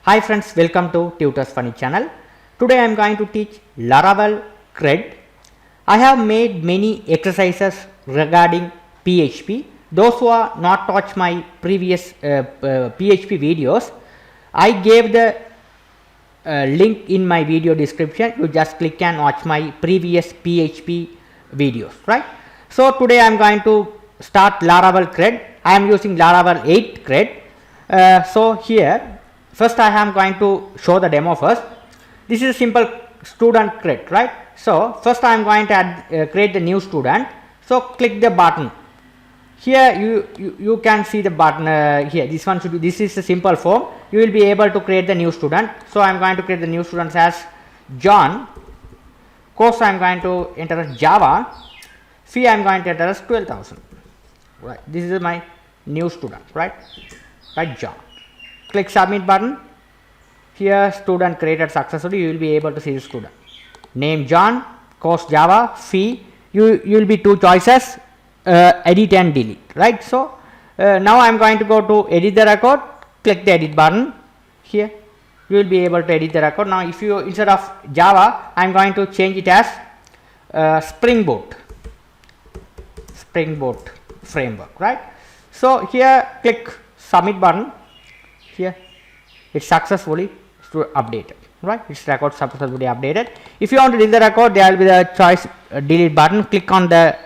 Hi friends, welcome to Tutors Funny channel. Today I am going to teach Laravel CRUD. I have made many exercises regarding PHP. Those who are not watched my previous PHP videos, I gave the link in my video description. You just click and watch my previous PHP videos, right? So today I am going to start Laravel CRUD. I am using Laravel 8 CRUD. So here first I am going to show the demo first. This is a simple student CRUD, right? So first I am going to create the new student. So click the button. Here you can see the button here. This one should be, this is a simple form. You will be able to create the new student. So I am going to create the new students as John. Course I am going to enter as Java. Fee I am going to enter as 12,000. Right. This is my new student, right? Right, John. Click submit button. Here student created successfully. You will be able to see the student. Name John, course Java, fee. You will be two choices, edit and delete, right? So now I am going to go to edit the record. Click the edit button. Here you will be able to edit the record. Now if you, instead of Java, I am going to change it as Springboard framework, right? So here click submit button. Here it's successfully updated, right? It's record successfully updated. If you want to delete the record, there will be the choice delete button. Click on the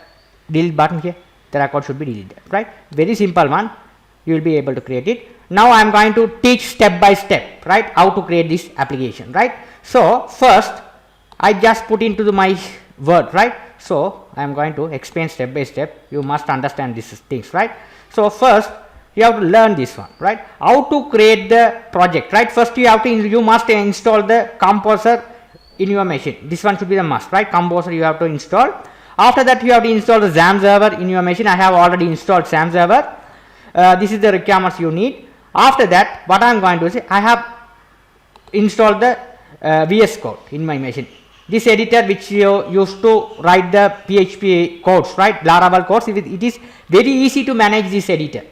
delete button here. The record should be deleted, right? Very simple one. You will be able to create it. Now I am going to teach step by step, right? How to create this application, right? So first I just put into my Word, right? So I am going to explain step by step. You must understand these things, right? So first you have to learn this one, right? How to create the project, right? First you must install the Composer in your machine. This one should be the must, right? Composer you have to install. After that you have to install the XAMPP server in your machine. I have already installed XAMPP server. This is the requirements you need. After that what I am going to say, I have installed the VS Code in my machine. This editor which you used to write the PHP codes, right? Laravel codes. It is very easy to manage this editor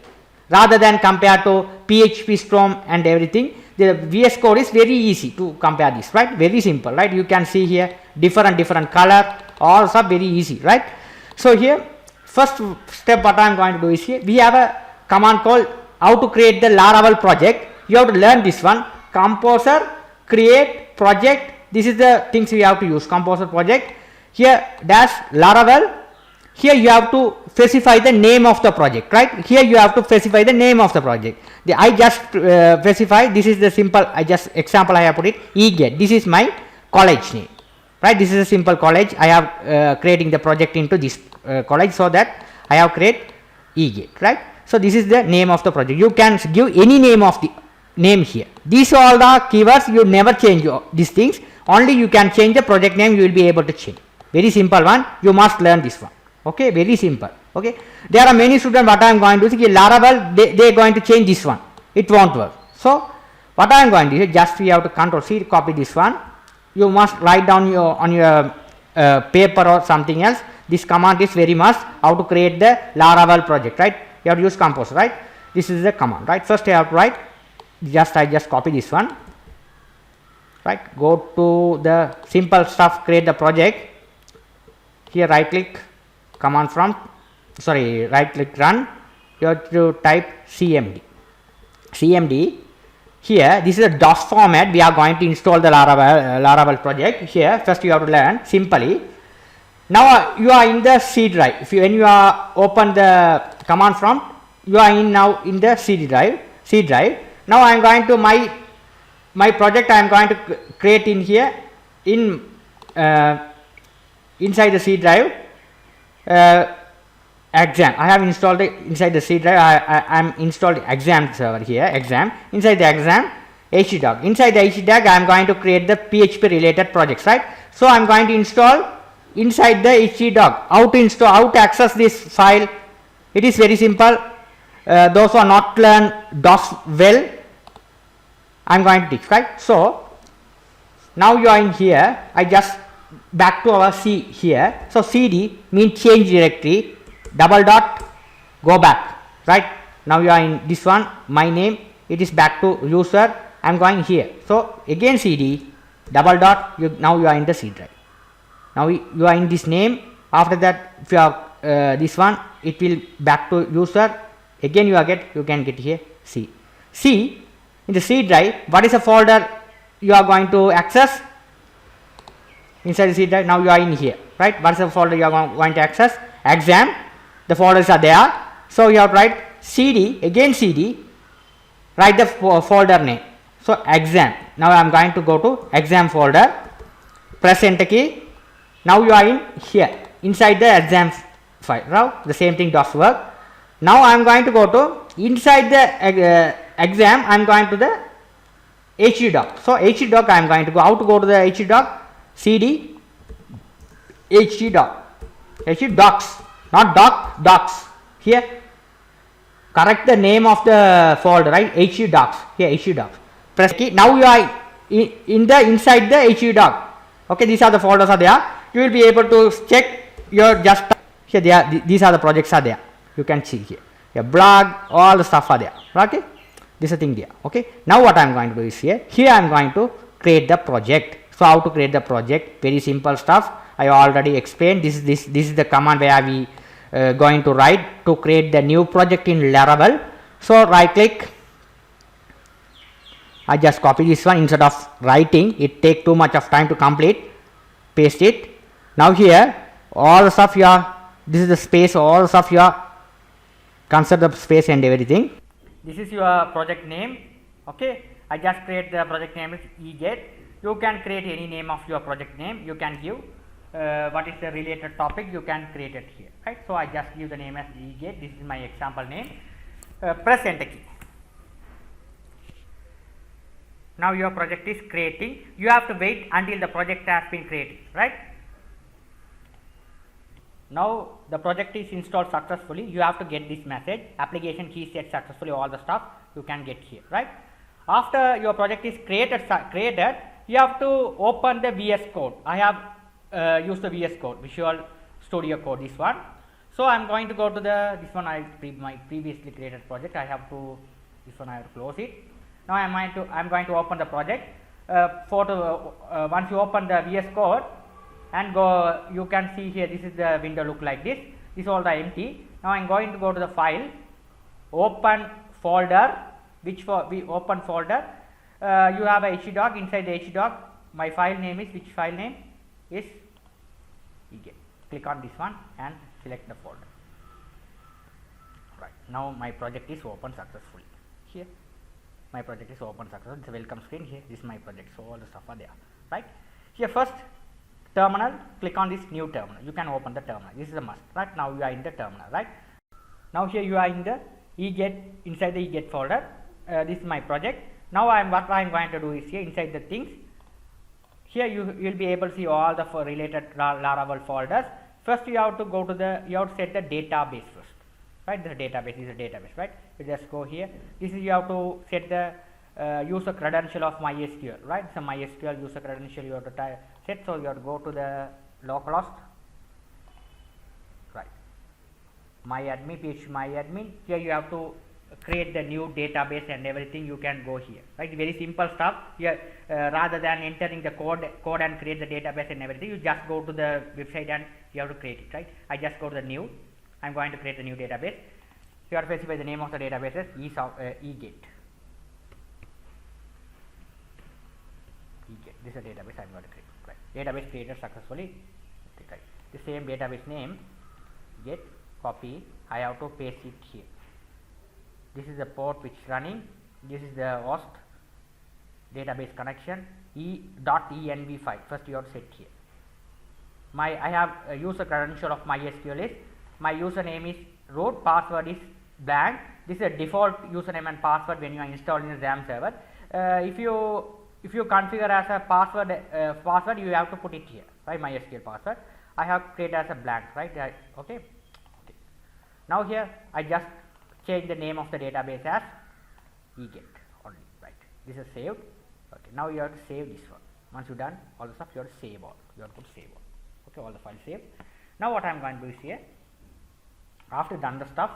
rather than compared to PHP Storm and everything. The VS Code is very easy to compare this, right? Very simple, right? You can see here different color, all are very easy, right? So here first step what I am going to do is, here we have a command called how to create the Laravel project. You have to learn this one, Composer create project. This is the things we have to use, Composer project. Here dash Laravel. Here you have to specify the name of the project, right? Here you have to specify the name of the project. I just specify, this is the simple, I just example I have put it, eGate. This is my college name, right? This is a simple college. I have creating the project into this college, so that I have create eGate, right? So this is the name of the project. You can give any name of the name here. These are all the keywords. You never change these things. Only you can change the project name. You will be able to change. Very simple one. You must learn this one. Okay, very simple. Okay, there are many students. What I am going to do, Laravel, they are going to change this one. It won't work. So what I am going to do, just we have to Control C, copy this one. You must write down on your paper or something else. This command is very must. How to create the Laravel project, right? You have to use Composer, right? This is the command, right? First you have to write. I just copy this one, right? Go to the simple stuff, create the project. Here right click, command prompt, sorry, right click run. You have to type cmd. Here this is a DOS format. We are going to install the Laravel project. Here first you have to learn simply. Now you are in the C drive. When you are open the command prompt, you are now in the C drive. Now I am going to my project. I am going to create in here in inside the C drive. XAMPP. I have installed it inside the C drive. I am installed XAMPP server here. XAMPP. Inside the XAMPP htdoc. Inside the htdoc I am going to create the PHP related projects, right? So I am going to install inside the htdoc. How to install? How to access this file? It is very simple. Those who are not learn DOS well, I am going to teach, right? So now you are in here. I just back to our C here. So cd means change directory, double dot, go back, right? Now you are in this one, my name, it is back to user, I'm going here. So again CD double dot, now you are in the C drive. Now you are in this name. After that, if you have this one, it will back to user. Again you can get here C. In the C drive, what is the folder you are going to access? Inside the C drive, now you are in here, right? What is the folder you are going to access? Exam. The folders are there. So you have to write CD, again CD, write the folder name. So exam. Now I am going to go to exam folder, press enter key. Now you are in here, inside the exam file. Now the same thing does work. Now I am going to go to inside the exam, I am going to the htdoc. So htdoc I am going to go. How to go to the htdoc? CD htdoc. htdocs, not docs. Here correct the name of the folder, right? htdocs. Here htdocs. Press key. Now you are inside the htdoc. Okay, these are the folders are there. You will be able to check your just here. They are, these are the projects are there. You can see here. Your blog, all the stuff are there. Okay, this is a thing there. Okay, now what I am going to do is here I am going to create the project. So how to create the project? Very simple stuff. I already explained. This is the command where we going to write to create the new project in Laravel. So right click. I just copy this one. Instead of writing, it take too much of time to complete. Paste it. Now here all the stuff you are, this is the space, all the stuff you are, consider the space and everything. This is your project name. Okay, I just create the project name is eGet. You can create any name of your project name. You can give what is the related topic, you can create it here, right? So I just give the name as eGet. This is my example name. Press enter key. Now your project is creating. You have to wait until the project has been created, right? Now the project is installed successfully. You have to get this message, application key set successfully, all the stuff you can get here, right? After your project is created, you have to open the VS Code. I have used the VS Code, Visual Studio Code, this one. So I am going to go to the this one. My previously created project. I have to this one. I have to close it. Now I am going to open the project. Once you open the VS Code and go, you can see here. This is the window look like this. This is all the empty. Now I am going to go to the file, open folder. Which we open folder. You have a htdoc. Inside the htdoc, my file name is, which file name is eGet. Click on this one and select the folder. Right, now my project is open successfully. Here my project is open successfully. It's a welcome screen. Here this is my project, so all the stuff are there, right? Here first terminal, click on this new terminal. You can open the terminal. This is a must, right? Now you are in the terminal, right? Now here you are in the eGet, inside the eGet folder. This is my project. Now what I am going to do is here inside the things. Here you will be able to see all the related Laravel folders. First you have to go to you have to set the database first, right? The database is a database, right? You just go here. This is you have to set the user credential of MySQL, right? So MySQL user credential you have to set. So you have to go to the localhost, right? MyAdmin, PHP MyAdmin. Here you have to create the new database and everything. You can go here, right? Very simple stuff here. Rather than entering the code and create the database and everything, you just go to the website and you have to create it, right? I just go to the new. I am going to create the new database. You have to specify the name of the database as eGet. This is a database I am going to create, right? Database created successfully, right? The same database name, get, copy. I have to paste it here. This is the port which is running. This is the host database connection .env file. First you have to set here. I have a user credential of MySQL is, my username is root, password is blank. This is a default username and password when you are installing the XAMPP server. If you configure as a password you have to put it here, right? MySQL password. I have created as a blank, right? Okay. Now here I just change the name of the database as eGet only, right? This is saved. Okay, now you have to save this one. Once you done all the stuff, you have to save all. You have to put save all. Okay, all the files saved. Now what I am going to do is here, after done the stuff,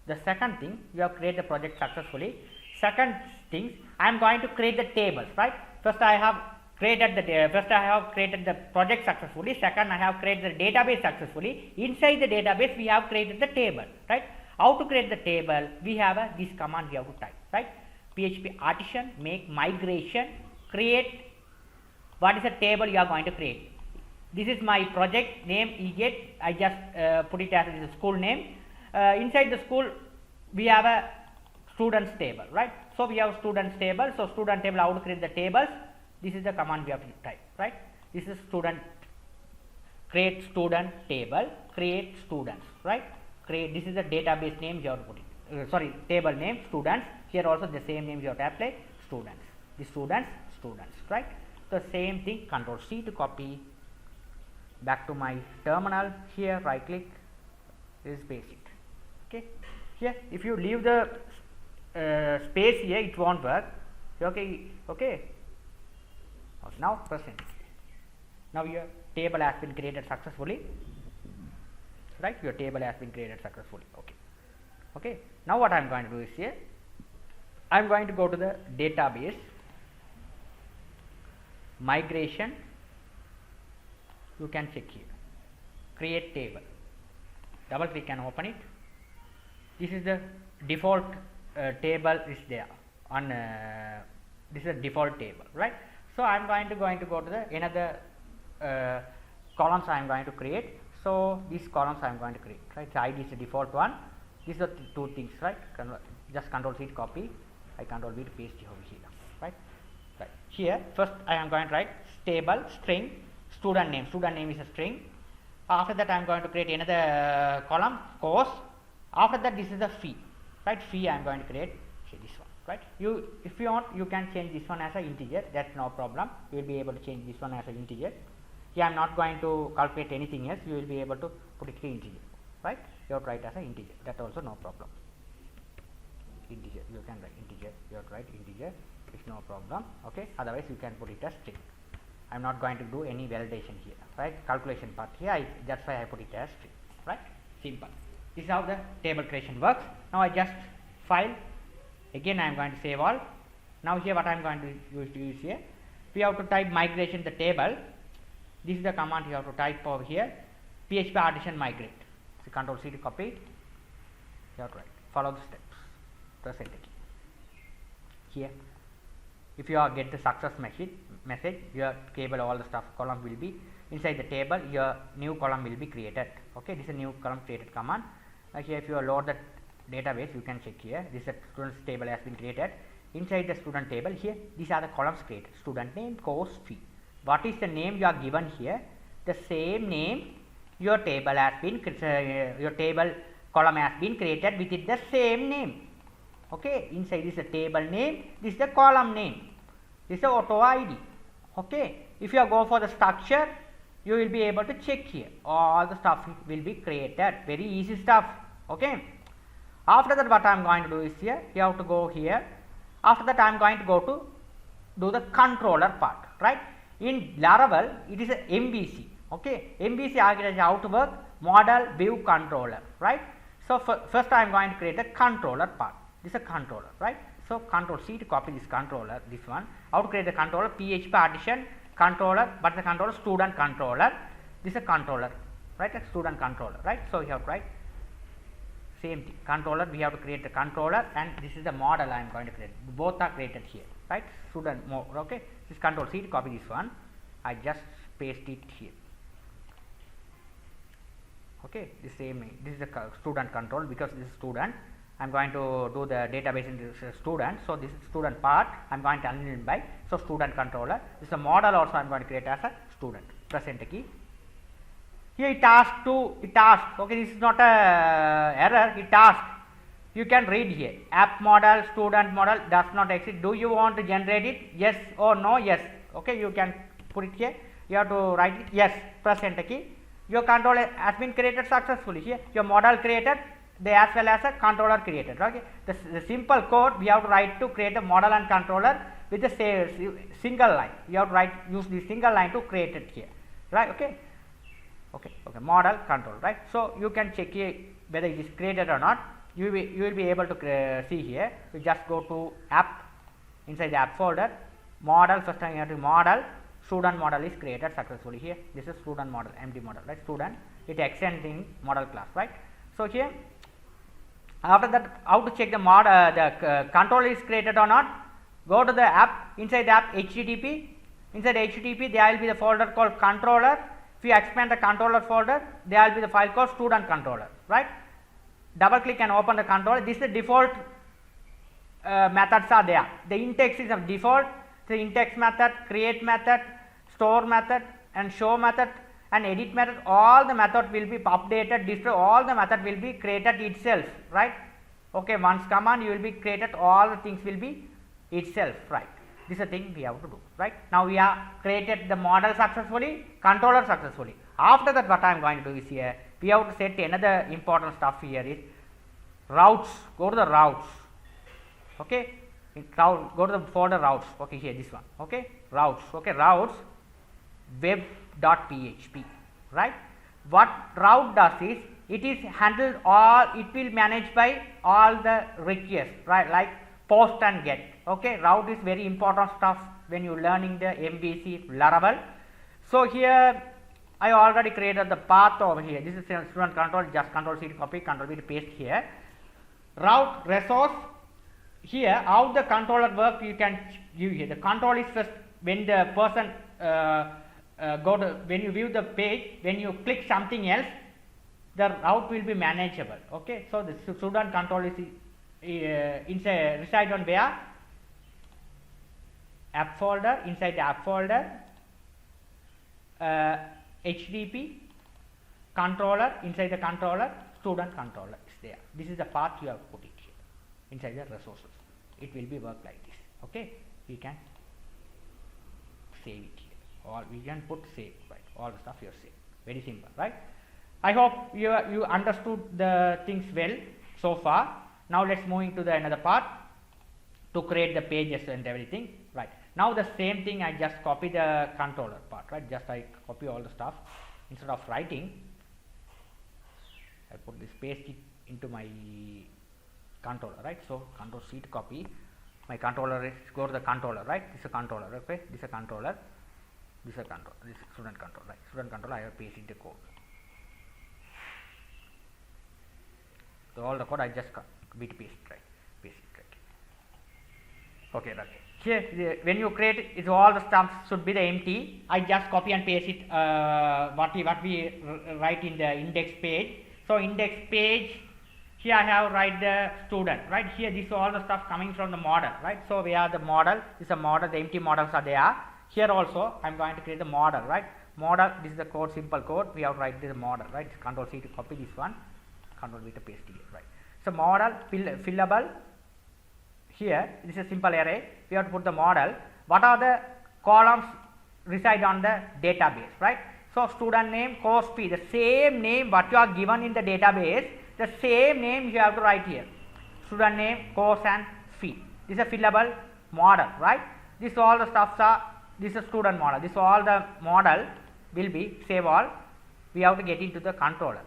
the second thing, you have created the project successfully. Second things. I am going to create the tables, right? First I have created the project successfully. Second, I have created the database successfully. Inside the database we have created the table, right? How to create the table? We have this command we have to type, right? PHP artisan make migration create. What is the table you are going to create? This is my project name eGate. I just put it as a school name. Inside the school we have a students table, right? So we have students table. So student table, how to create the tables? This is the command we have to type, right? This is student, create student table, create students, right? Create, this is the database name you have to put it. Table name students. Here also the same name you have to apply, students. The students, right? The same thing, Control C to copy. Back to my terminal. Here right click, this is paste it. Okay. Here if you leave the space here, it won't work. Okay. Now present. Now your table has been created successfully, right? Your table has been created successfully. Okay. Now what I am going to do is here, I am going to go to the database, migration. You can check here, create table. Double click and open it. This is the default table is there on. This is a default table, right? So I am going to go to the another columns I am going to create. So these columns I am going to create, right? The ID is the default one. These are the two things, right? Just Control C to copy. I Control V to paste it over here, right? Right. Here first I am going to write table string student name. Student name is a string. After that I am going to create another column course. After that this is the fee, right? Fee I am going to create this one, right? If you want, you can change this one as an integer. That's no problem. You will be able to change this one as an integer. Here I am not going to calculate anything else. You will be able to put it here integer, right? You have to write as an integer. That also no problem. Integer, you can write integer. You have to write integer. It's no problem. Okay. Otherwise you can put it as string. I am not going to do any validation here, right? Calculation part here. That's why I put it as string, right? Simple. This is how the table creation works. Now I just file. Again I am going to save all. Now here what I am going to use here, we have to type migration the table. This is the command you have to type over here, PHP artisan migrate. So Control C to copy it. You have to write. Follow the steps. Press enter key. Here, if you get the success message, your table, all the stuff column will be inside the table. Your new column will be created. Okay, this is a new column created command. Here, if you load the database, you can check here. This students table has been created. Inside the student table, here these are the columns created: student name, course, fee. What is the name you are given here? The same name your table has been your table column has been created with it the same name. Okay, inside is the table name. This is the column name. This is the auto ID. Okay, if you go for the structure, you will be able to check here. All the stuff will be created. Very easy stuff. Okay. After that, what I am going to do is here, you have to go here. After that, I am going to go to do the controller part, right? In Laravel, it is a MVC. Okay, MVC architecture, how to work? Model view controller, right? So first I am going to create a controller part. This is a controller, right? So Control C to copy this controller, this one. How to create the controller? PHP artisan controller, but the controller student controller. This is a controller, right? A student controller, right? So you have to write same thing. Controller, we have to create the controller, and this is the model I am going to create. Both are created here, right? Student mode, okay? This Control C to copy this one. I just paste it here. Okay, the same name. This is the student control because this is student. I am going to do the database in this student. So this is student part. I am going to unlink by so student controller. This is a model also I am going to create as a student. Press enter key. Here it asks okay, this is not a error, it asks. You can read here. App model, student model does not exist. Do you want to generate it? Yes or no? Yes. Okay, you can put it here. You have to write it. Yes. Press enter key. Your controller has been created successfully. Here your model created, they as well as a controller created. Okay, the simple code we have to write to create a model and controller with the single line. You have to use the single line to create it here, right? Okay, model control, right? So you can check here whether it is created or not. You will be able to see here. You just go to app inside the app folder, model, first time you have to model, student model is created successfully. Here this is student model, empty model, right? Student, it extends in model class, right? So here after that, how to check the controller is created or not? Go to the app, inside the app HTTP, inside HTTP there will be the folder called controller. If you expand the controller folder, there will be the file called student controller, right? Double click and open the controller. This is the default methods are there. The index is a default, the index method, create method, store method and show method and edit method, all the method will be updated, display, all the method will be created itself, right? Okay, once command you will be created, all the things will be itself, right? This is the thing we have to do, right? Now we have created the model successfully, controller successfully. After that, what I am going to do is here, we have to set another important stuff here is routes. Go to the routes, okay? Go to the folder routes, okay, here this one, okay, routes, okay, routes web.php, right? What route does is, it is handled all, it will manage by all the requests, right, like post and get, okay. Route is very important stuff when you learning the MVC Laravel. So here I already created the path over here. This is student control, just control C to copy, control V to paste here. Route resource, here how the controller work you can view here. The control is first when the person when you view the page, when you click something else, the route will be manageable, okay. So the student control is inside, reside on where? App folder, inside the app folder, HTTP, controller, inside the controller, student controller is there. This is the path you have put it here, inside the resources. It will be work like this, okay. We can save it here, or we can put save, right? All the stuff you have saved, very simple, right? I hope you understood the things well so far. Now let's move into the another part to create the pages and everything, right? Now the same thing, I just copy the controller part, right? Just I copy all the stuff, instead of writing I put this, paste it into my controller, right? So control C to copy. My controller is, go to the controller, right? This is a controller, okay? This is a controller, this is a controller, this is student controller, right? Student controller, I have pasted the code. So all the code I just bit paste, right? Paste it, right? Okay, right. Here when you create it, all the stuff should be the empty. I just copy and paste it what we write in the index page. So index page, here I have write the student, right? Here this is all the stuff coming from the model, right? So we have the model, this is a model, the empty models are there. Here also I am going to create the model, right? Model, this is the code, simple code, we have to write the model, right? Control C to copy this one, Control V to paste here, right? So model fillable, here this is a simple array, we have to put the model. What are the columns reside on the database, right? So student name, course fee, the same name what you are given in the database, the same name you have to write here. Student name, course and fee. This is a fillable model, right? This all the stuffs are, this is student model. This all the model will be save all. We have to get into the controller.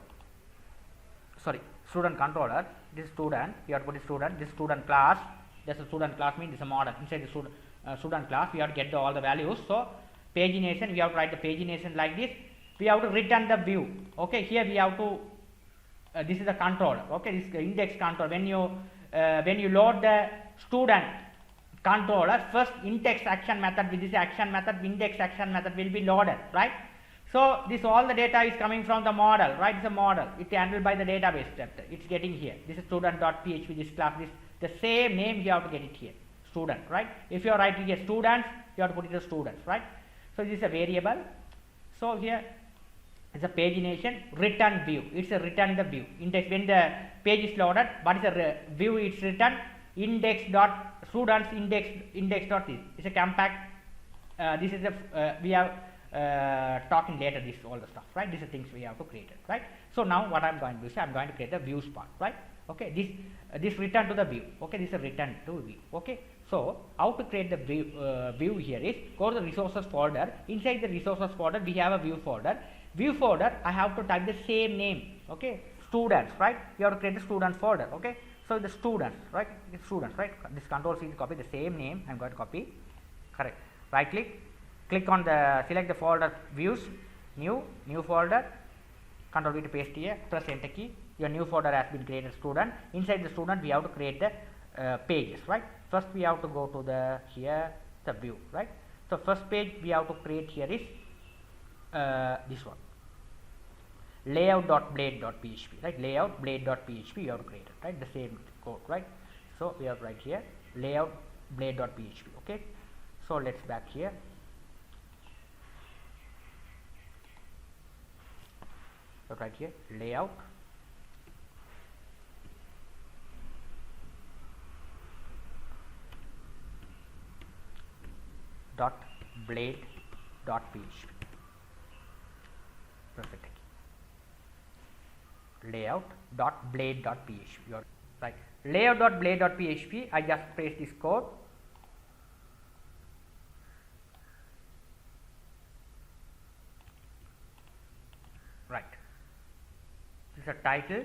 Sorry, student controller. This student, you have to put the student. This student class. This is student class means this is a model. Inside the student class, we have to get all the values. So pagination, we have to write the pagination like this. We have to return the view. Okay, here we have to. This is the controller. Okay, this is the index controller. When you load the student controller, first index action method with this action method, index action method will be loaded, right? So this all the data is coming from the model, right? It's a model. It's handled by the database chapter. It's getting here. This is student.php. This class, this the same name you have to get it here. Student, right? If you are writing here students, you have to put it as students, right? So this is a variable. So here is a pagination, return view. It's a return the view. Index, when the page is loaded, what is the view? It's written index dot students index dot this. It's a compact. This is the we have talking later. This all the stuff, right? These are things we have to create it, right? So now what I'm going to do is I'm going to create the views part, right? Okay, this return to the view. Okay, this is a return to view. Okay, so how to create the view here is go to the resources folder. Inside the resources folder, we have a view folder. View folder, I have to type the same name. Okay, students, right? You have to create the student folder. Okay, So the students, right? The students, right? This control C copy the same name. I'm going to copy. Correct. Right click, click on the select the folder views, new folder. Control V to paste here. Press enter key. Your new folder has been created. Student. Inside the student, we have to create the pages, right? First, we have to go to the here the view, right? So first page we have to create here is this one. Layout.blade.php, right? Layout.blade.php you have to create it, right? The same code, right? So we have right here layout.blade.php. Okay, so let's back here. So right here layout dot blade dot php. Perfect. Layout dot blade dot php. You're right. Layout dot blade dot php. I just paste this code. Right. This is a title.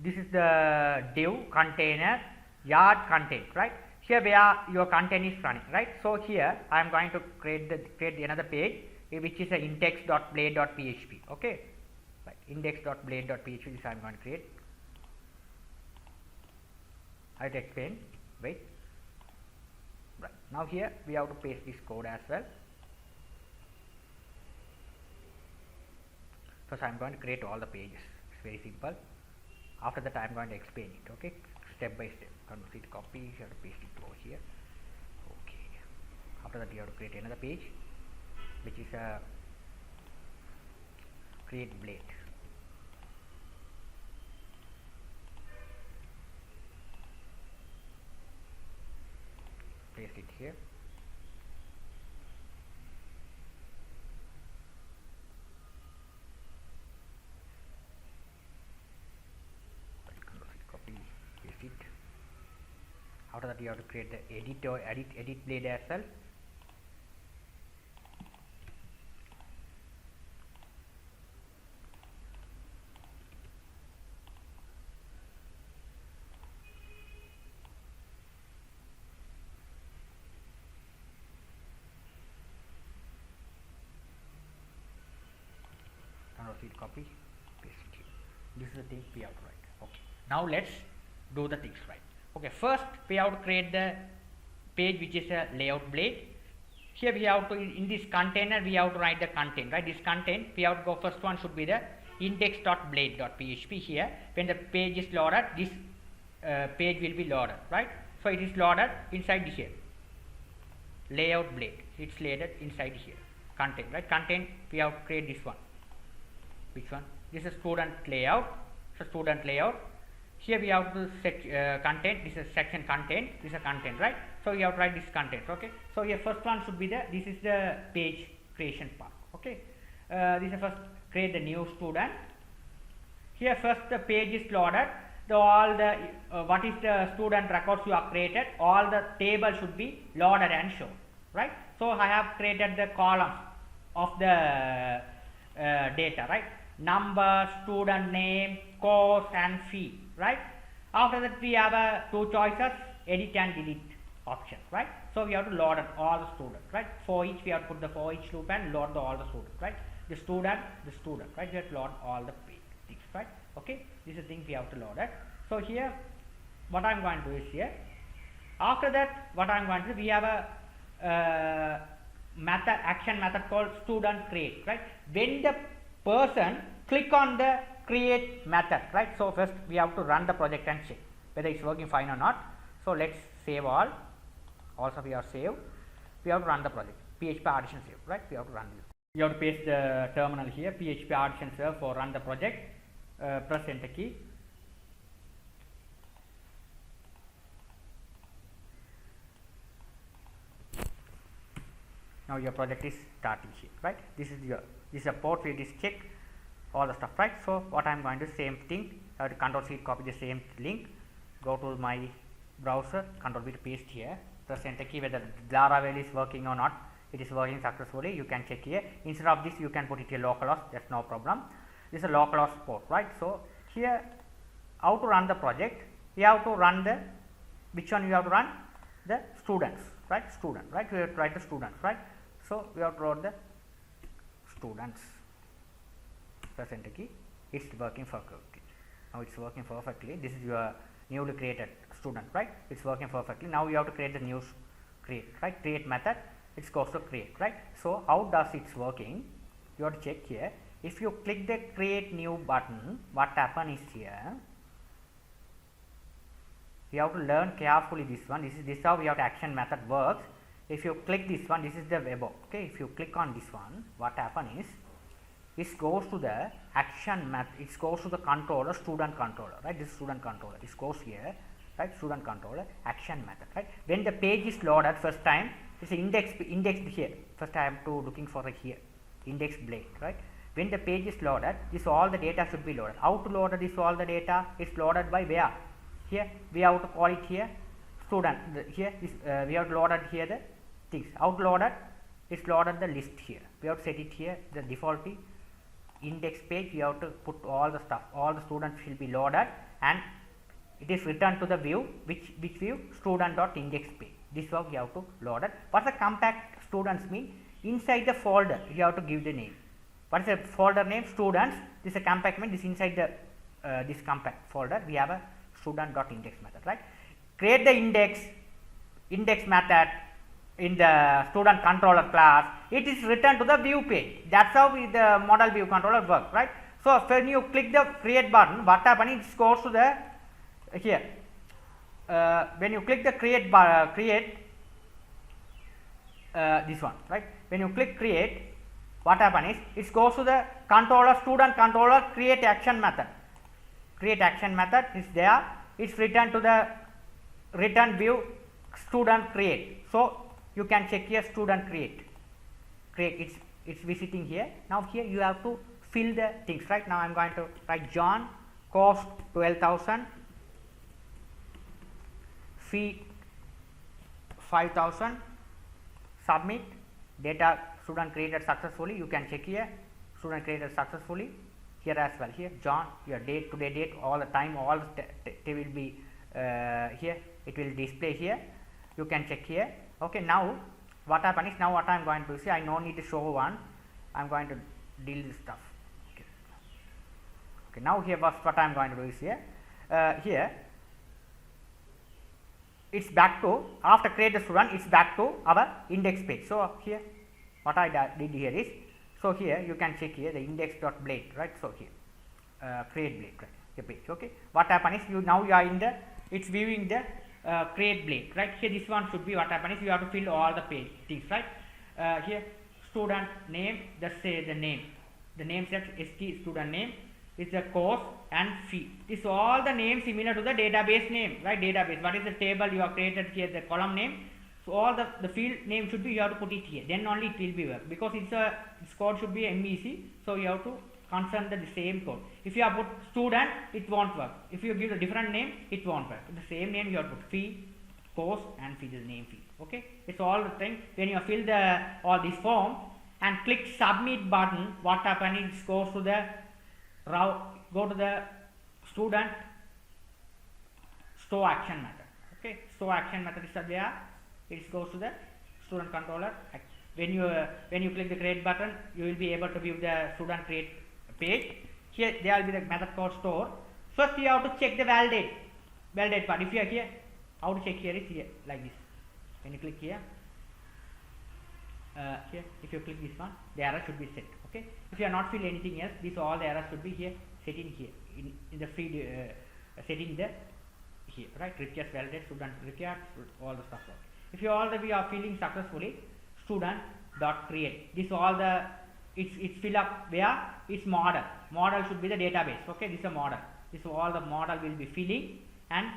This is the div container yard content. Right. Here where your content is running, right? So here I am going to create another page which is a index.blade.php. Okay, right? Index.blade.php. This I am going to create. I will explain. Wait. Right. Now here we have to paste this code as well. First I am going to create all the pages. It's very simple. After that I am going to explain it. Okay, step by step. Control C to copy, you have to paste it over here. Okay. After that you have to create another page which is a create blade. Paste it here. Control C to copy, paste it. After that you have to create the edit blade as well. Control C to copy, paste it here. This is the thing we have to write. Okay. Now let's do the things right. Okay, first we have to create the page which is a layout blade. Here we have to, in this container we have to write the content, right? This content we have to go, first one should be the index.blade.php. Here when the page is loaded, this page will be loaded, right? So it is loaded inside here. Layout blade, it's loaded inside here. Content, right? Content we have to create this one. Which one? This is student layout. So student layout. Here we have to set content. This is section content. This is a content, right? So you have to write this content. Okay. So your first one should be the, this is the page creation part. Okay. This is first create the new student. Here first the page is loaded. All the what is the student records you have created. All the table should be loaded and shown, right? So I have created the columns of the data, right? Number, student name, course and fee, right? After that we have two choices, edit and delete options, right? So we have to load all the students, right? For each we have to put the for each loop and load all the students, right? The student, right? We have to load all the things, right? Okay, this is the thing we have to load it. So here what I am going to do is here, after that what I am going to do, we have a action method called student create, right? When the person click on the create method, right? So first we have to run the project and check whether it's working fine or not. So let's save all. Also we have saved. We have to run the project. PHP audition save, right? We have to run this. You have to paste the terminal here. PHP audition save for run the project. Press enter key. Now your project is starting here, right? This is a port where it is check all the stuff, right? So what I am going to do, same thing. I have to Control C copy the same link. Go to my browser. Control V to paste here. Press enter key whether Laravel is working or not. It is working successfully. You can check here. Instead of this, you can put it here localhost. That's no problem. This is a localhost port, right? So here, how to run the project? we have to run the, which one we have to run? The students, right? Student, right? We have to write the students, right? So we have to write the students. Press enter key. It's working perfectly. Now it's working perfectly. This is your newly created student, right? It's working perfectly. Now you have to create the new create, right? Create method. It's goes to create, right? So how does it's working? You have to check here. If you click the create new button, what happens is here. We have to learn carefully this one. This is how your action method works. If you click this one, this is the above. Okay, if you click on this one, what happens is it goes to the action method. It goes to the controller, student controller, right? This student controller. It goes here, right? Student controller, action method, right? When the page is loaded first time, it's indexed here. First I have to looking for here, index blade, right? When the page is loaded, this all the data should be loaded. How to load this all the data? It's loaded by where? Here we have to call it here student. Here is we have loaded here the things. How to load it? It's loaded the list here. We have to set it here the default index page. We have to put all the stuff. All the students will be loaded and it is returned to the view. Which view? Student.index page. This is how we have to load it. What the compact students mean? Inside the folder you have to give the name. What is the folder name? Students. This is a compact mean. This inside the this compact folder we have a student.index method, right? Create the index method in the student controller class. It is returned to the view page. That's how the model view controller works, right? So when you click the create button, what happens? It goes to the here. When you click the create this one, right? When you click create, what happens is it goes to the controller, student controller create action method. Create action method is there. It's returned to the return view student create. So you can check here student create. It's visiting here. Now here you have to fill the things, right? Now I'm going to write John, cost 12,000, fee 5,000, submit, data student created successfully. You can check here student created successfully. Here as well, here John, your date, today date, all the time, all the will be here. It will display here. You can check here. Okay, now what happens is, now what I am going to say, I no need to show one. I am going to delete this stuff. Okay, now here what I am going to do is here. Here it's back to, after create the student, it's back to our index page. So here what I did here is, so here you can check here the index.blade, right? So here create blade, right? The page. Okay, what happens is, you now you are in the, it's viewing the create blade, right? Here this one should be, what happens is you have to fill all the page things, right? Here student name, just say the name set st student name is the course and fee. This all the names similar to the database name, right? Database, what is the table you have created here, the column name. So all the field name should be, you have to put it here, then only it will be work, because this code should be MEC, so you have to concern the same code. If you have put student, it won't work. If you give a different name, it won't work. The same name you have to put fee, course and fee, the name fee. Okay, it's all the thing. When you fill the all this form and click submit button, what happens is, goes to the go to the student store action method. Okay, store action method is there. It goes to the student controller. When you click the create button, you will be able to view the student create page. Here there will be the method called store. First you have to check the validate part. If you are here, how to check here is here like this. When you click here, here if you click this one, the error should be set. Okay, if you are not fill anything else, this all the errors should be here, set in here in the free setting there here, right? Request validate, student required, all the stuff. If you already are filling successfully, student dot create, this all the it's fill up where it's model should be the database. Okay, this is a model, this all the model will be filling, and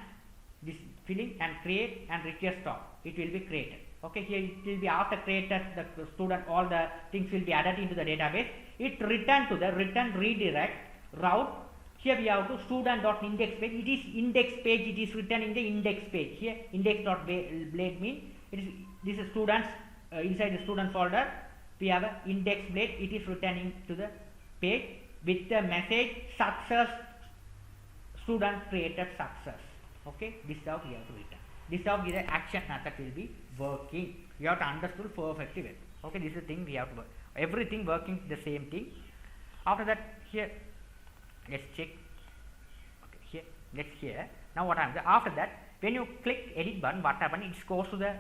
this filling and create and request stop, it will be created. Okay, here it will be after created, the student, all the things will be added into the database. It return to the return redirect route. Here we have to student.index page. It is index page, it is written in the index page. Here index.blade mean it is, this is students inside the student folder. We have a index blade, it is returning to the page with the message success, student created success. Okay, this is how we have to return. This is how the action method will be working. You have to understood perfectly well. Okay, this is the thing we have to work. Everything working the same thing. After that, here, let's check. Okay, here, let's here. Now what happens? After that, when you click edit button, what happens? It goes to the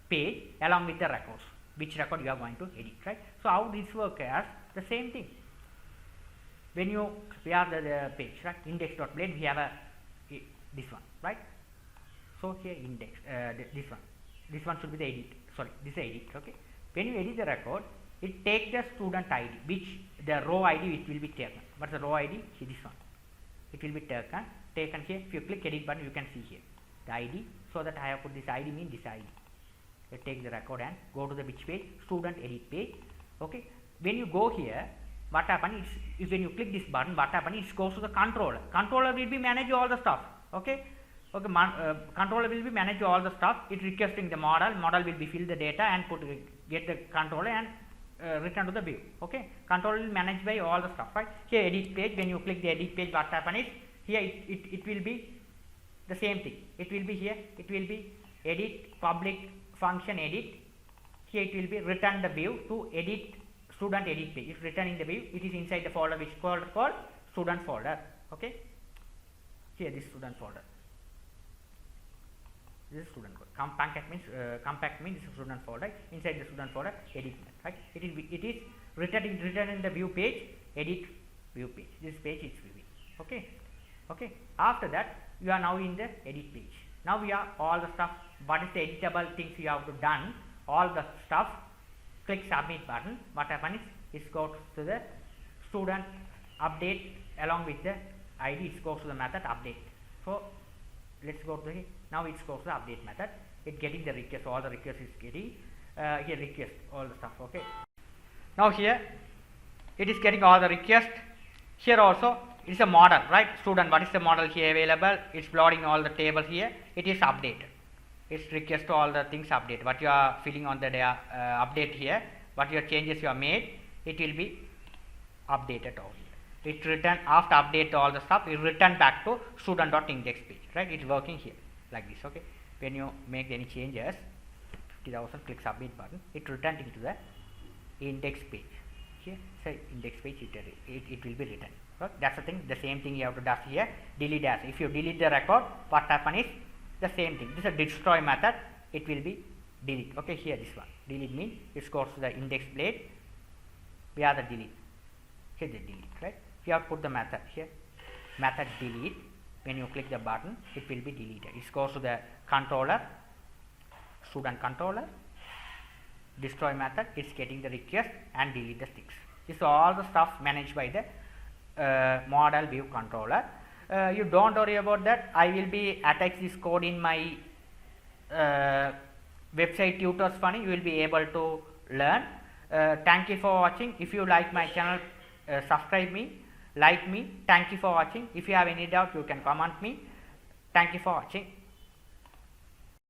page along with the records. Which record you are going to edit, right? So how this works as the same thing. When we have the page, right? Index.blade, we have this one, right? So here index, this one should be the edit. Sorry, this is edit. Okay. When you edit the record, it takes the student ID, which the row ID which will be taken. But the row ID? Here, this one. It will be taken here. If you click edit button, you can see here the ID. So that I have put this ID means this ID. You take the record and go to the which page? Student edit page. Okay. When you go here, what happens is when you click this button, what happens? It goes to the controller. Controller will be manage all the stuff. Okay. Okay. Controller will be manage all the stuff. It requesting the model. Model will be fill the data and get the controller and return to the view. Okay. Controller will manage by all the stuff. Right. Here edit page. When you click the edit page, what happens is here it will be the same thing. It will be here. It will be edit public function edit. Here it will be return the view to edit student edit page. If returning the view, it is inside the folder which called student folder. Okay. Here this student folder. This is student folder. Compact means student folder. Inside the student folder, edit. Right. It is returning the view page. Edit view page. This page is viewing. Okay. Okay. After that, you are now in the edit page. Now we are all the stuff. What is the editable things you have to done? All the stuff. Click submit button. What happens is it goes to the student update along with the ID. It goes to the method update. So let's go to the now it goes to the update method. It getting the request. All the requests is getting here request all the stuff. Okay. Now here it is getting all the request. Here also it is a model, right? Student, what is the model here available? It's plotting all the table here. It is updated. It's request to all the things update. What you are filling on the update here, what your changes you have made, it will be updated over here. It return after update all the stuff. It return back to student.index page, right? It's working here like this. Okay. When you make any changes, 50,000, click submit button. It returns into the index page. Here, say index page. It will be written. Right? That's the thing. The same thing you have to do here. Delete as. If you delete the record, what happen is the same thing. This is a destroy method. It will be delete. Okay, here this one. Delete means it goes to the index blade. We are the delete. Here the delete, right? You have to put the method here. Method delete. When you click the button, it will be deleted. It goes to the controller, student controller. Destroy method. It's getting the request and delete the sticks. This is all the stuff managed by the model view controller. You don't worry about that. I will be attach this code in my website tutors funny. You will be able to learn. Thank you for watching. If you like my channel, subscribe me, like me. Thank you for watching. If you have any doubt, you can comment me. Thank you for watching.